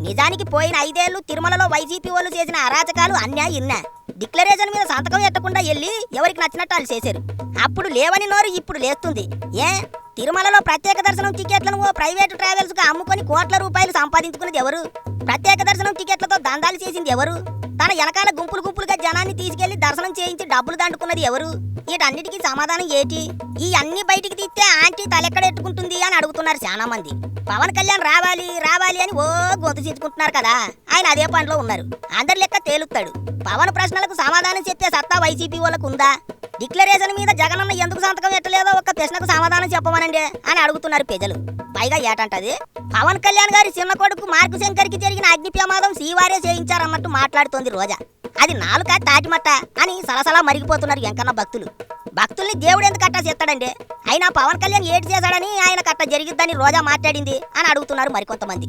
నిజానికి పోయిన 5 ఏళ్లు తిరుమలలో వైసీపీ వాళ్ళు చేసిన అరాచకాలు అన్యాయం ఇన్నా. డిక్లరేషన్ మీద సంతకం ఎట్టకుండా వెళ్ళి ఎవరికి నచ్చినట్టు వాళ్ళు చేశారు. అప్పుడు లేవని నోరు ఇప్పుడు లేస్తుంది. తిరుమలలో ప్రత్యేక దర్శనం టికెట్లను ఓ ప్రైవేటు ట్రావెల్స్ కు అమ్ముకొని కోట్ల రూపాయలు సంపాదించుకున్నది ఎవరు? ప్రత్యేక దర్శనం టికెట్లతో దందాలు చేసింది ఎవరు? తన వెనకాల గుంపులుగా జనాన్ని తీసుకెళ్లి దర్శనం చేయించి డబ్బులు దండుకున్నది ఎవరు? వీటన్నిటికీ సమాధానం ఏంటి? ఈ అన్ని బయటికి తీస్తే ఆంటీ తలెక్కడెట్టుకుంటుంది అని అడుగుతున్నారు చాలా మంది. పవన్ కళ్యాణ్ రావాలి అని ఓ గొంతు చీచుకుంటున్నారు కదా, ఆయన అదే పనిలో ఉన్నారు. అందరి లెక్క తేలుస్తాడు. పవన్ ప్రశ్నలకు సమాధానం చెప్పే సత్తా వైసీపీ వాళ్ళకు ఉందా? డిక్లరేషన్ మీద జగనన్న ఎందుకు సంతకం ఎట్టలేదో ఒక్క ప్రశ్నకు సమాధానం చెప్పమనండి అని అడుగుతున్నారు ప్రజలు. పైగా ఏటంటది, పవన్ కళ్యాణ్ గారి చిన్న కొడుకు మార్కు శంకర్కి జరిగిన అగ్ని ప్రమాదం శ్రీవారే చేయించారన్నట్టు మాట్లాడుతోంది రోజా. అది నాలుక తాటిమట్ట అని సలసలా మరిగిపోతున్నారు వెంకన్న భక్తులు. భక్తుల్ని దేవుడు ఎందుకు కట్టా చేస్తాడండి? అయినా పవన్ కళ్యాణ్ ఏటి చేశాడని ఆయన కట్ట జరిగిద్దని రోజా మాట్లాడింది అని అడుగుతున్నారు మరికొంతమంది.